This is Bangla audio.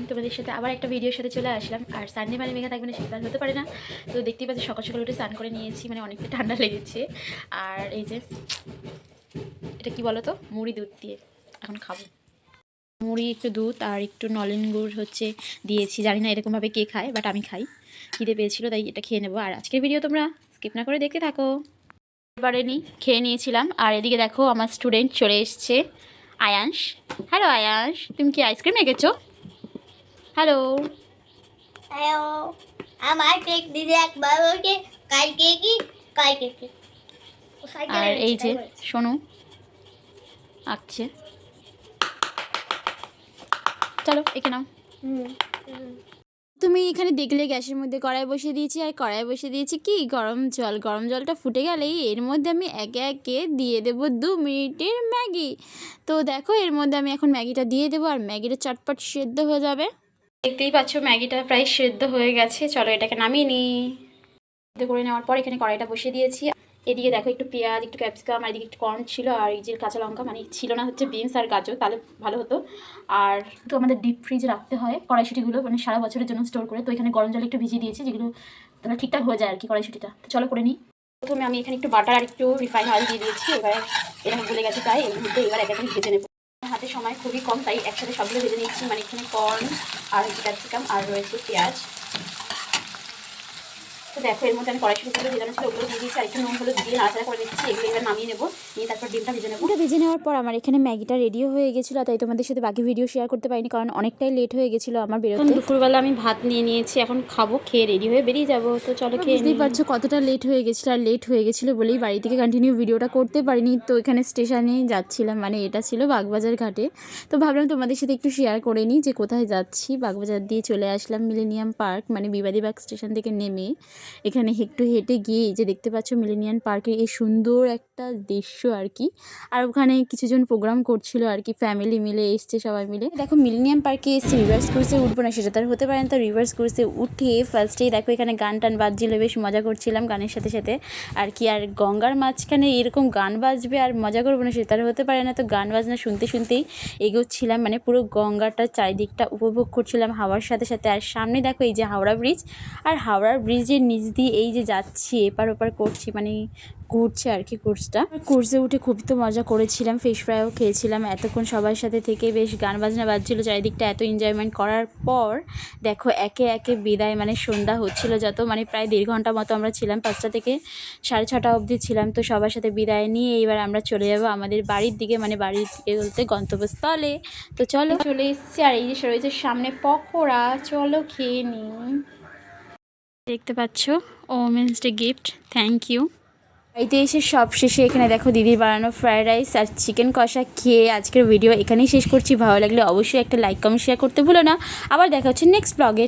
তোমাদের সাথে আবার একটা ভিডিওর সাথে চলে আসলাম। আর সানডে মানে মেঘা থাকবে না সেটা হতে পারে না। তো দেখতেই পাচ্ছি সকাল সকাল উঠে স্নান করে নিয়েছি, মানে অনেকটা ঠান্ডা লেগেছে। আর এই যে এটা কি বলো তো, মুড়ি দুধ দিয়ে এখন খাবো। মুড়ি একটু দুধ আর একটু নলেন গুড় হচ্ছে দিয়েছি, জানি না এরকমভাবে কে খায়, বাট আমি খাই। খিদে পেয়েছিল তাই এটা খেয়ে নেবো। আর আজকের ভিডিও তোমরা স্কিপ না করে দেখতে থাকো। এবারে খেয়ে নিয়েছিলাম। আর এদিকে দেখো আমার স্টুডেন্ট চলে এসছে, আয়াংশ। হ্যালো আয়াংশ, তুমি কি আইসক্রিম এঁকেছো? হ্যালো হ্যালো, আমার কেক দিদি একবার ওকে কালকে কি কালকে কি আর এই যে শোনো আঁকছে, চলো এঁকে নাও। তুমি এখানে দেখলে গ্যাসের মধ্যে কড়াই বসিয়ে দিয়েছি, আর কড়াই বসিয়ে দিয়েছি কি গরম জল। গরম জলটা ফুটে গেলেই এর মধ্যে আমি একে একে দিয়ে দেবো 2 মিনিটের ম্যাগি। তো দেখো এর মধ্যে আমি এখন ম্যাগিটা দিয়ে দেবো, আর ম্যাগিটা চটপট সেদ্ধ হয়ে যাবে। দেখতেই পাচ্ছ ম্যাগিটা প্রায় সেদ্ধ হয়ে গেছে। চলো এটাকে নামিয়ে নিই। সেদ্ধ করে নেওয়ার পর এখানে কড়াইটা বসিয়ে দিয়েছি। এদিকে দেখো একটু পেঁয়াজ, একটু ক্যাপসিকাম, আর এদিকে একটু কর্ন ছিল, আর এই যে কাঁচা লঙ্কা, মানে ছিল না হচ্ছে বিনস আর গাজর, তাহলে ভালো হতো। আর তো আমাদের ডিপ ফ্রিজে রাখতে হয় কড়াইশুঁটিগুলো, মানে সারা বছরের জন্য স্টোর করে। তো এখানে গরম জলে একটু ভিজিয়ে দিয়েছি, যেগুলো তাহলে ঠিকঠাক হয়ে যায় আর কি কড়াইশুঁটিটা। তো চলো করে নিই। প্রথমে আমি এখানে একটু বাটার আর একটু রিফাইন অয়েল দিয়ে দিয়েছি। এবার এরকম ভুলে গেছে তাই এর মধ্যে এবার এক একটা ভেজে নেবো। হাতে সময় খুবই কম তাই একসাথে সবগুলো ভেজে নিচ্ছি। মানে এখানে কর্ন আর ক্যাপসিকাম আর রয়েছে পেঁয়াজ। তো দেখো এর মধ্যে আমি কড়াইশুঁটিগুলো ভেজানো ছিল ওগুলো দিয়ে দিয়েছি, আর একটু নুন হলুদ দিয়ে নাড়াচাড়া করে দিচ্ছি। এগুলো এবার নামিয়ে নেবো, নিয়ে তারপর ডিমটা ভেজে নেবো। ওটা ভেজে নেওয়ার পর আমার এখানে ম্যাগিটা রেডিও হয়ে গেছিলো, তাই তোমাদের সাথে বাকি ভিডিও শেয়ার করতে পারিনি, কারণ অনেকটাই লেট হয়ে গেছিলো আমার বেরোতে। দুপুরবেলা আমি ভাত নিয়ে নিয়েছি, এখন খাবো, খেয়ে রেডি হয়ে বেরিয়ে যাবো। তো চলো খেয়ে। বুঝতেই পারছো কতটা লেট হয়ে গেছিলো, আর লেট হয়ে গেছিলো বলেই বাড়ি থেকে কন্টিনিউ ভিডিওটা করতে পারিনি। তো এখানে স্টেশনে যাচ্ছিলাম, মানে এটা ছিল বাগবাজার ঘাটে। তো ভাবলাম তোমাদের সাথে একটু শেয়ার করে নিই যে কোথায় যাচ্ছি। বাগবাজার দিয়ে চলে আসলাম মিলেনিয়াম পার্ক, মানে বিবাদীবাগ স্টেশন থেকে নেমে এখানে একটু হেঁটে গিয়ে যে দেখতে পাচ্ছ মিলেনিয়াম পার্কের এই সুন্দর একটা দৃশ্য আর কি। আর ওখানে কিছুজন প্রোগ্রাম করছিল আর কি, ফ্যামিলি মিলে এসছে সবাই মিলে। দেখো মিলেনিয়াম পার্কে এসে রিভার্স ক্রুজে উঠবো না সেটা তার হতে পারে না। তো রিভার্স ক্রুজে উঠে ফার্স্টেই দেখো এখানে গান টান বাজছিল, বেশ মজা করছিলাম গানের সাথে সাথে আর কি। আর গঙ্গার মাঝখানে এরকম গান বাজবে আর মজা করবো না সেটা তার হতে পারে না। তো গান বাজনা শুনতে শুনতেই এগোচ্ছিলাম, মানে পুরো গঙ্গাটা চারিদিকটা উপভোগ করছিলাম হাওয়ার সাথে সাথে। আর সামনে দেখো এই যে হাওড়া ব্রিজ, আর হাওড়ার ব্রিজের নিচ দিয়ে এই যে যাচ্ছি এপার ওপার করছি, মানে ঘুরছে আর কি কোর্সটা। কোর্সে উঠে খুবই তো মজা করেছিলাম, ফিশ ফ্রাইও খেয়েছিলাম এতক্ষণ সবার সাথে থেকে। বেশ গান বাজনা বাজছিলো চারিদিকটা, এত এনজয়মেন্ট করার পর দেখো একে একে বিদায়, মানে সন্ধ্যা হচ্ছিলো যত, মানে প্রায় 1.5 ঘন্টা মতো আমরা ছিলাম, 5টা থেকে 6:30 অবধি ছিলাম। তো সবার সাথে বিদায় নিয়ে এবার আমরা চলে যাবো আমাদের বাড়ির দিকে, মানে বাড়ির দিকে বলতে গন্তব্যস্থলে। তো চলো চলে এসেছি, আর এই যে রয়েছে সামনে পকোড়া, চলো খেয়ে নিই। দেখতে পাচ্ছ women's day gift, thank you. বাড়িতে এসে সব শেষে এখানে দেখো দিদির বানানো ফ্রায়েড রাইস আর চিকেন কষা খেয়ে আজকের ভিডিও এখানেই শেষ করছি। ভালো লাগলে অবশ্যই একটা লাইক কমেন্ট শেয়ার করতে ভুলো না। আবার দেখা হচ্ছে নেক্সট ব্লগে।